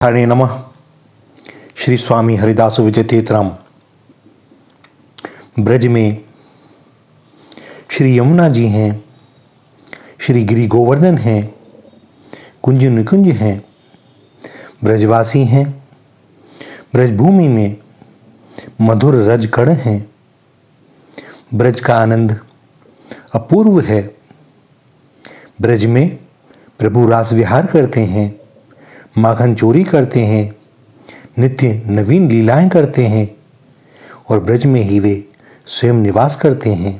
हरे नमः। श्री स्वामी हरिदास विजय तीर्थराम। ब्रज में श्री यमुना जी हैं, श्री गिरि गोवर्धन हैं, कुंज निकुंज हैं, ब्रजवासी हैं। ब्रजभूमि में मधुर रज कण हैं। ब्रज का आनंद अपूर्व है। ब्रज में प्रभु रास विहार करते हैं, माखन चोरी करते हैं, नित्य नवीन लीलाएं करते हैं और ब्रज में ही वे स्वयं निवास करते हैं।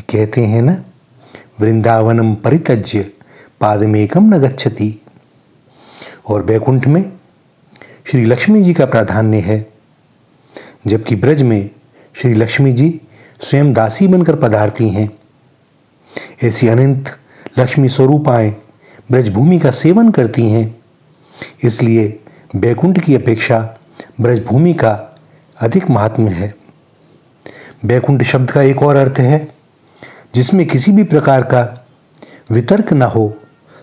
कहते हैं ना, वृंदावनम परित्यज्य पादमेकम न गच्छति। और बैकुंठ में श्री लक्ष्मी जी का प्राधान्य है, जबकि ब्रज में श्री लक्ष्मी जी स्वयं दासी बनकर पधारती हैं। ऐसी अनंत लक्ष्मी स्वरूपाएं ब्रजभूमि का सेवन करती हैं। इसलिए बैकुंठ की अपेक्षा ब्रजभूमि का अधिक महात्म्य है। बैकुंठ शब्द का एक और अर्थ है जिसमें किसी भी प्रकार का वितर्क न हो,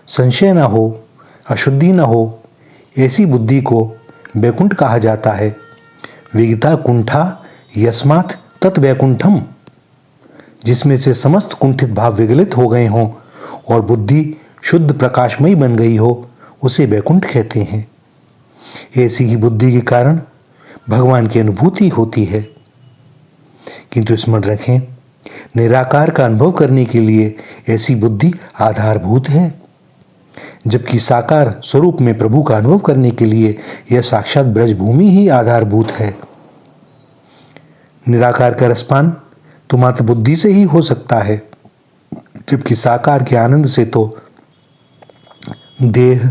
संशय न हो, अशुद्धि न हो। ऐसी बुद्धि को बैकुंठ कहा जाता है। विगता कुंठा यस्मात् तत् बैकुंठम, जिसमें से समस्त कुंठित भाव विगलित हो गए हों और बुद्धि शुद्ध प्रकाशमयी बन गई हो, उसे बैकुंठ कहते हैं। ऐसी ही बुद्धि के कारण भगवान की अनुभूति होती है। किंतु स्मरण रखें, निराकार का अनुभव करने के लिए ऐसी बुद्धि आधारभूत है, जबकि साकार स्वरूप में प्रभु का अनुभव करने के लिए यह साक्षात ब्रजभूमि ही आधारभूत है। निराकार का रसपान तो मात्र बुद्धि से ही हो सकता है, जबकि साकार के आनंद से तो देह,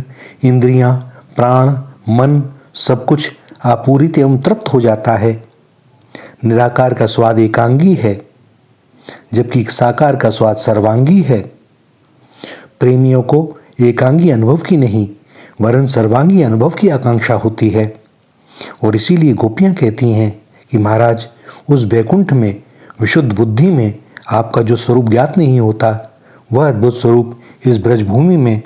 इंद्रियां, प्राण, मन सब कुछ आपूरित एवं तृप्त हो जाता है। निराकार का स्वाद एकांगी है, जबकि साकार का स्वाद सर्वांगी है। प्रेमियों को एकांगी अनुभव की नहीं, वरन सर्वांगी अनुभव की आकांक्षा होती है। और इसीलिए गोपियां कहती हैं कि महाराज, उस बैकुंठ में विशुद्ध बुद्धि में आपका जो स्वरूप ज्ञात नहीं होता, वह अद्भुत स्वरूप इस ब्रजभूमि में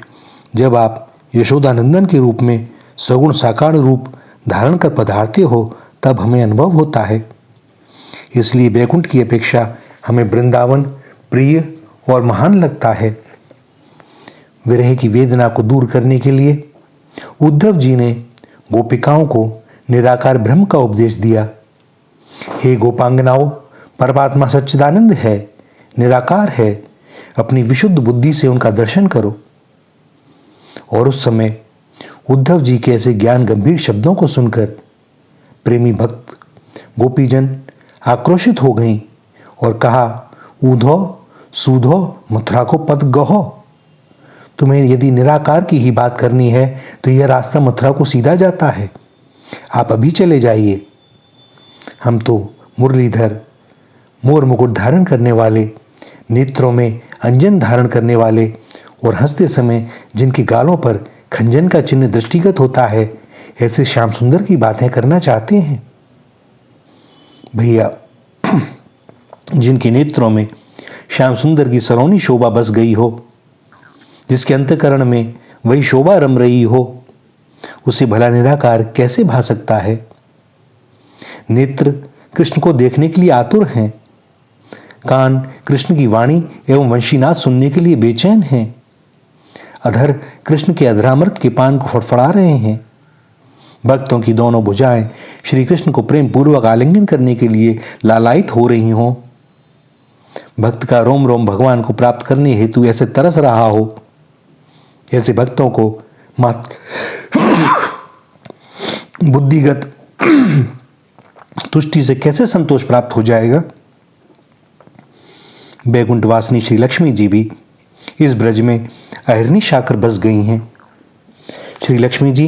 जब आप यशोदानंदन के रूप में सगुण साकार रूप धारण कर पधारते हो, तब हमें अनुभव होता है। इसलिए बैकुंठ की अपेक्षा हमें वृंदावन प्रिय और महान लगता है। विरह की वेदना को दूर करने के लिए उद्धव जी ने गोपिकाओं को निराकार ब्रह्म का उपदेश दिया। हे गोपांगनाओं, परमात्मा सच्चिदानंद है, निराकार है। अपनी विशुद्ध बुद्धि से उनका दर्शन करो। और उस समय उद्धव जी के ऐसे ज्ञान गंभीर शब्दों को सुनकर प्रेमी भक्त गोपीजन आक्रोशित हो गईं और कहा, ऊधो सूधो मथुरा को पद गहो। तुम्हें यदि निराकार की ही बात करनी है तो यह रास्ता मथुरा को सीधा जाता है, आप अभी चले जाइए। हम तो मुरलीधर, मोर मुकुट धारण करने वाले, नेत्रों में अंजन धारण करने वाले और हंसते समय जिनके गालों पर खंजन का चिन्ह दृष्टिगत होता है, ऐसे श्याम सुंदर की बातें करना चाहते हैं। भैया, जिनके नेत्रों में श्याम सुंदर की सलोनी शोभा बस गई हो, जिसके अंतःकरण में वही शोभा रम रही हो, उसे भला निराकार कैसे भा सकता है। नेत्र कृष्ण को देखने के लिए आतुर हैं, कान कृष्ण की वाणी एवं वंशीनाद सुनने के लिए बेचैन हैं, अधर कृष्ण के अधरामृत के पान को फड़फड़ा रहे हैं। भक्तों की दोनों भुजाएं श्री कृष्ण को प्रेम पूर्वक आलिंगन करने के लिए लालायित हो रही हों। भक्त का रोम रोम भगवान को प्राप्त करने हेतु ऐसे तरस रहा हो, ऐसे भक्तों को मात्र बुद्धिगत तुष्टि से कैसे संतोष प्राप्त हो जाएगा। बैकुंठ वासिनी श्री लक्ष्मी जी भी इस ब्रज में अहिर्नी शाकर बस गई हैं। श्री लक्ष्मी जी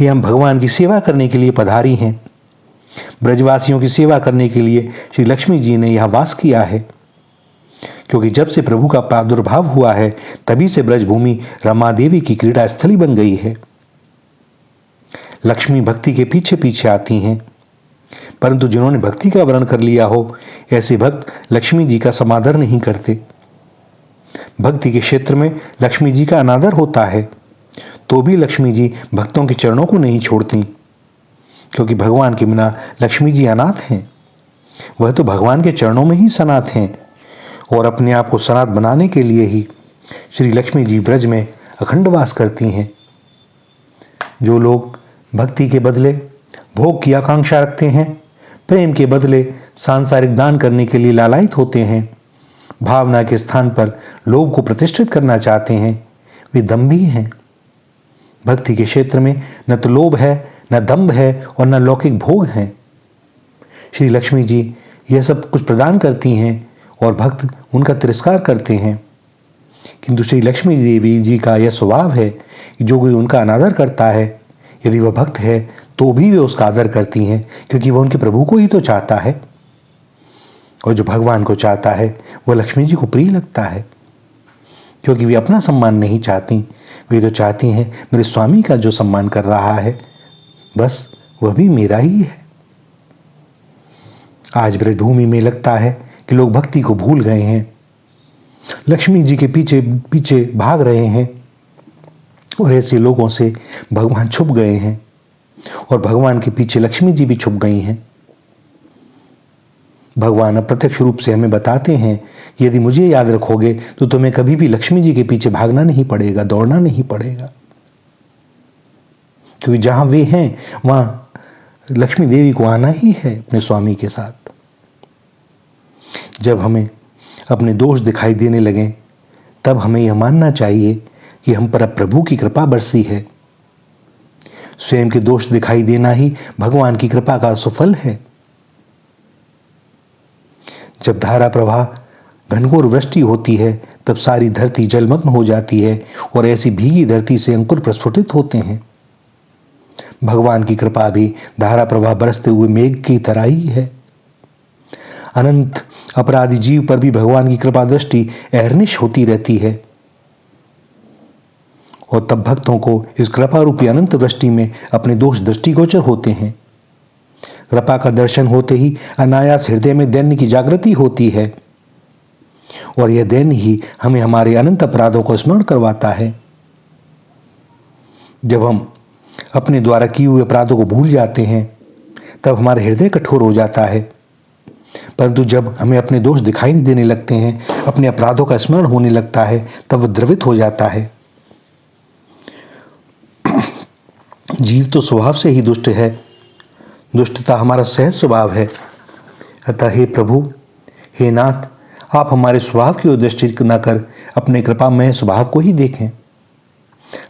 यहां भगवान की सेवा करने के लिए पधारी हैं। ब्रजवासियों की सेवा करने के लिए श्री लक्ष्मी जी ने यहां वास किया है, क्योंकि जब से प्रभु का प्रादुर्भाव हुआ है, तभी से ब्रजभूमि रमा देवी की क्रीड़ा स्थली बन गई है। लक्ष्मी भक्ति के पीछे पीछे आती हैं, परंतु जिन्होंने भक्ति का वर्ण कर लिया हो, ऐसे भक्त लक्ष्मी जी का समादर नहीं करते। भक्ति के क्षेत्र में लक्ष्मी जी का अनादर होता है, तो भी लक्ष्मी जी भक्तों के चरणों को नहीं छोड़ती, क्योंकि भगवान के बिना लक्ष्मी जी अनाथ हैं। वह तो भगवान के चरणों में ही सनाथ हैं और अपने आप को सनाथ बनाने के लिए ही श्री लक्ष्मी जी ब्रज में अखंड वास करती हैं। जो लोग भक्ति के बदले भोग की आकांक्षा रखते हैं, प्रेम के बदले सांसारिक दान करने के लिए लालायित होते हैं, भावना के स्थान पर लोभ को प्रतिष्ठित करना चाहते हैं, वे दंभी हैं। भक्ति के क्षेत्र में न तो लोभ है, न दंभ है और न लौकिक भोग हैं। श्री लक्ष्मी जी यह सब कुछ प्रदान करती हैं और भक्त उनका तिरस्कार करते हैं। किंतु श्री लक्ष्मी देवी जी का यह स्वभाव है कि जो कोई उनका अनादर करता है, यदि वह भक्त है तो भी वे उसका आदर करती हैं, क्योंकि वह उनके प्रभु को ही तो चाहता है। और जो भगवान को चाहता है वह लक्ष्मी जी को प्रिय लगता है, क्योंकि वे अपना सम्मान नहीं चाहती, वे तो चाहती हैं मेरे स्वामी का जो सम्मान कर रहा है बस वह भी मेरा ही है। आज ब्रजभूमि में लगता है कि लोग भक्ति को भूल गए हैं, लक्ष्मी जी के पीछे पीछे भाग रहे हैं और ऐसे लोगों से भगवान छुप गए हैं और भगवान के पीछे लक्ष्मी जी भी छुप गई हैं। भगवान अप्रत्यक्ष रूप से हमें बताते हैं, यदि मुझे याद रखोगे तो तुम्हें कभी भी लक्ष्मी जी के पीछे भागना नहीं पड़ेगा, दौड़ना नहीं पड़ेगा, क्योंकि जहां वे हैं वहां लक्ष्मी देवी को आना ही है अपने स्वामी के साथ। जब हमें अपने दोष दिखाई देने लगें तब हमें यह मानना चाहिए कि हम पर अब प्रभु की कृपा बरसी है। स्वयं के दोष दिखाई देना ही भगवान की कृपा का सुफल है। जब धारा प्रवाह घनघोर वृष्टि होती है तब सारी धरती जलमग्न हो जाती है और ऐसी भीगी धरती से अंकुर प्रस्फुटित होते हैं। भगवान की कृपा भी धारा प्रवाह बरसते हुए मेघ की तरह ही है। अनंत अपराधी जीव पर भी भगवान की कृपा दृष्टि अहर्निश होती रहती है और तब भक्तों को इस कृपा रूपी अनंत वृष्टि में अपने दोष दृष्टिगोचर होते हैं। कृपा का दर्शन होते ही अनायास हृदय में दैन्य की जागृति होती है और यह दैन्य ही हमें हमारे अनंत अपराधों को स्मरण करवाता है। जब हम अपने द्वारा किए हुए अपराधों को भूल जाते हैं तब हमारा हृदय कठोर हो जाता है, परंतु जब हमें अपने दोष दिखाई देने लगते हैं, अपने अपराधों का स्मरण होने लगता है, तब वह द्रवित हो जाता है। जीव तो स्वभाव से ही दुष्ट है, दुष्टता हमारा सहज स्वभाव है। अतः हे प्रभु, हे नाथ, आप हमारे स्वभाव की ओर दृष्टि न कर अपने कृपामय स्वभाव को ही देखें।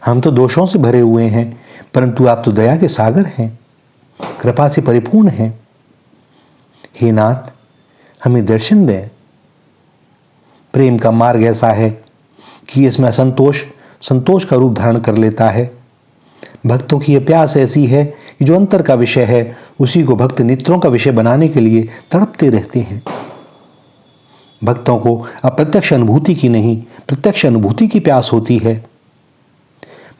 हम तो दोषों से भरे हुए हैं, परंतु आप तो दया के सागर हैं, कृपा से परिपूर्ण हैं। हे नाथ, हमें दर्शन दें। प्रेम का मार्ग ऐसा है कि इसमें असंतोष संतोष का रूप धारण कर लेता है। भक्तों की यह प्यास ऐसी है कि जो अंतर का विषय है उसी को भक्त नेत्रों का विषय बनाने के लिए तड़पते रहते हैं। भक्तों को अप्रत्यक्ष अनुभूति की नहीं, प्रत्यक्ष अनुभूति की प्यास होती है।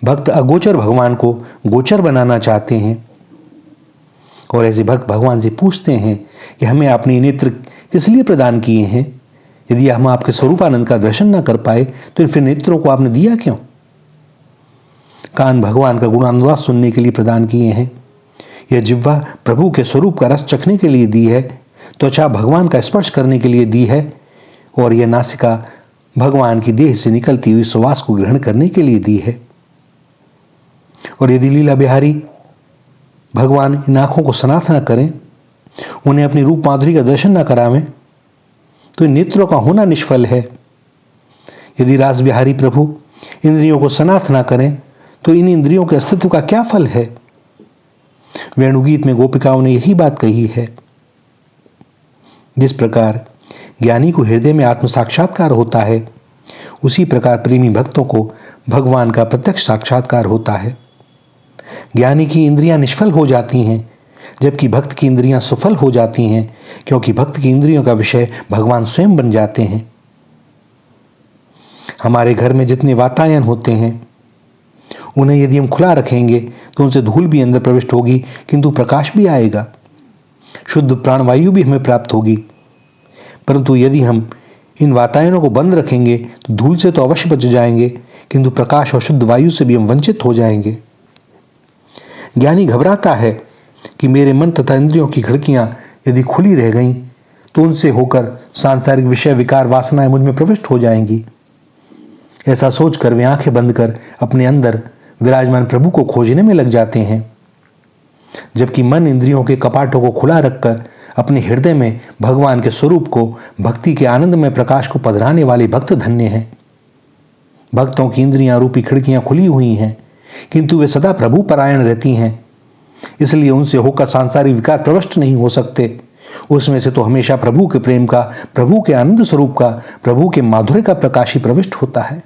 भक्त अगोचर भगवान को गोचर बनाना चाहते हैं और ऐसे भक्त भगवान से पूछते हैं कि हमें अपने नेत्र किस लिए प्रदान किए हैं। यदि हम आपके स्वरूपानंद का दर्शन न कर पाए तो फिर नेत्रों को आपने दिया क्यों। कान भगवान का गुणानुवाद सुनने के लिए प्रदान किए हैं, यह जिह्वा प्रभु के स्वरूप का रस चखने के लिए दी है, त्वचा भगवान का स्पर्श करने के लिए दी है और यह नासिका भगवान की देह से निकलती हुई सुवास को ग्रहण करने के लिए दी है। और यदि लीला बिहारी भगवान इन आंखों को सनाथ न करें, उन्हें अपनी रूप माधुरी का दर्शन न करावें, तो इन नेत्रों का होना निष्फल है। यदि रास बिहारी प्रभु इंद्रियों को सनाथ न करें तो इन इंद्रियों के अस्तित्व का क्या फल है। वेणुगीत में गोपिकाओं ने यही बात कही है। जिस प्रकार ज्ञानी को हृदय में आत्म साक्षात्कार होता है, उसी प्रकार प्रेमी भक्तों को भगवान का प्रत्यक्ष साक्षात्कार होता है। ज्ञानी की इंद्रियां निष्फल हो जाती हैं, जबकि भक्त की इंद्रियां सफल हो जाती हैं, क्योंकि भक्त की इंद्रियों का विषय भगवान स्वयं बन जाते हैं। हमारे घर में जितने वातायन होते हैं उन्हें यदि हम खुला रखेंगे तो उनसे धूल भी अंदर प्रविष्ट होगी, किंतु प्रकाश भी आएगा, शुद्ध प्राणवायु भी हमें प्राप्त होगी। परंतु यदि हम इन वातायनों को बंद रखेंगे तो धूल से तो अवश्य बच जाएंगे, किंतु प्रकाश और शुद्ध वायु से भी हम वंचित हो जाएंगे। ज्ञानी घबराता है कि मेरे मन तथा इंद्रियों की खिड़कियां यदि खुली रह गईं तो उनसे होकर सांसारिक विषय विकार वासनाएं मुझ में प्रविष्ट हो जाएंगी। ऐसा सोचकर वे आंखें बंद कर अपने अंदर विराजमान प्रभु को खोजने में लग जाते हैं, जबकि मन इंद्रियों के कपाटों को खुला रखकर अपने हृदय में भगवान के स्वरूप को, भक्ति के आनंद में प्रकाश को पधराने वाले भक्त धन्य हैं। भक्तों की इंद्रियां रूपी खिड़कियां खुली हुई हैं, किंतु वे सदा प्रभु परायण रहती हैं, इसलिए उनसे होकर सांसारिक विकार प्रविष्ट नहीं हो सकते। उसमें से तो हमेशा प्रभु के प्रेम का, प्रभु के आनंद स्वरूप का, प्रभु के माधुर्य का प्रकाश ही प्रविष्ट होता है।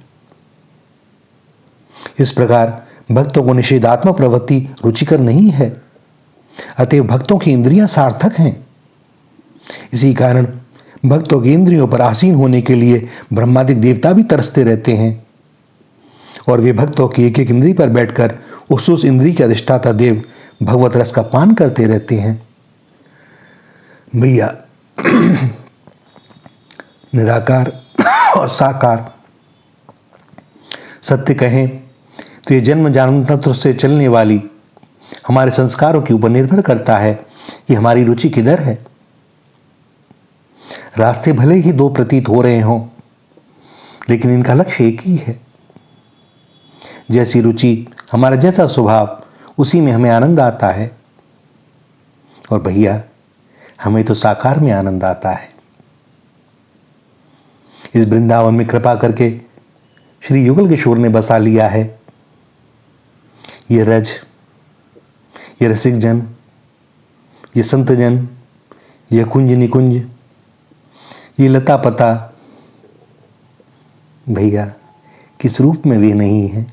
इस प्रकार भक्तों को निषेधात्मक प्रवृत्ति रुचिकर नहीं है, अतएव भक्तों की इंद्रियां सार्थक हैं। इसी कारण भक्तों की इंद्रियों पर आसीन होने के लिए ब्रह्मादिक देवता भी तरसते रहते हैं, और वे भक्तों की एक एक इंद्री पर बैठकर उस इंद्री के अधिष्ठाता देव भगवत रस का पान करते रहते हैं। भैया, निराकार और साकार सत्य कहें तो ये जन्म जन्मांतर से चलने वाली हमारे संस्कारों के ऊपर निर्भर करता है कि हमारी रुचि किधर है। रास्ते भले ही दो प्रतीत हो रहे हों, लेकिन इनका लक्ष्य एक ही है। जैसी रुचि, हमारा जैसा स्वभाव, उसी में हमें आनंद आता है। और भैया, हमें तो साकार में आनंद आता है। इस वृंदावन में कृपा करके श्री युगल किशोर ने बसा लिया है। ये रज, ये रसिक जन, ये संत जन, ये कुंज निकुंज, ये लता पता, भैया किस रूप में भी नहीं है।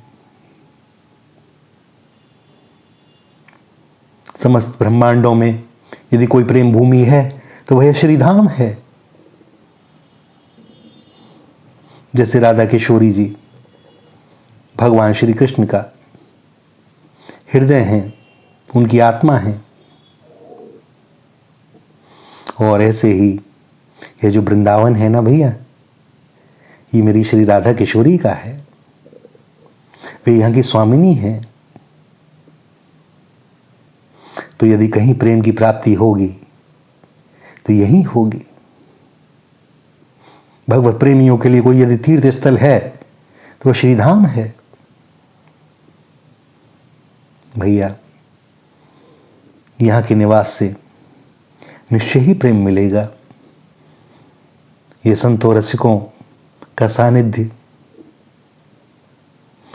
समस्त ब्रह्मांडों में यदि कोई प्रेम भूमि है तो वह श्रीधाम है। जैसे राधा किशोरी जी भगवान श्री कृष्ण का हृदय हैं, उनकी आत्मा है, और ऐसे ही ये जो वृंदावन है ना भैया, ये मेरी श्री राधा किशोरी का है। वे यहाँ की स्वामिनी है। तो यदि कहीं प्रेम की प्राप्ति होगी तो यही होगी। भगवत प्रेमियों के लिए कोई यदि तीर्थ स्थल है तो वह श्रीधाम है। भैया, यहाँ के निवास से निश्चय ही प्रेम मिलेगा। ये संतों रसिकों का सानिध्य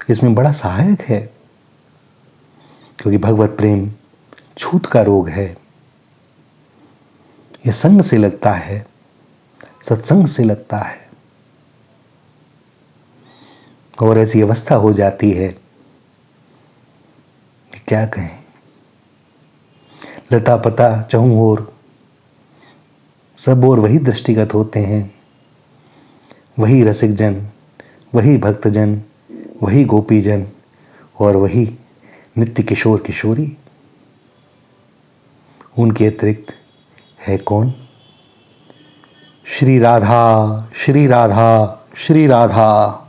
इसमें बड़ा सहायक है, क्योंकि भगवत प्रेम छूत का रोग है। यह संग से लगता है, सत्संग से लगता है, और ऐसी अवस्था हो जाती है कि क्या कहें। लता पता चहु ओर, सब ओर वही दृष्टिगत होते हैं। वही रसिक जन, वही भक्तजन, वही गोपीजन, और वही नित्य किशोर किशोरी। उनके अतिरिक्त है कौन? श्री राधा, श्री राधा, श्री राधा।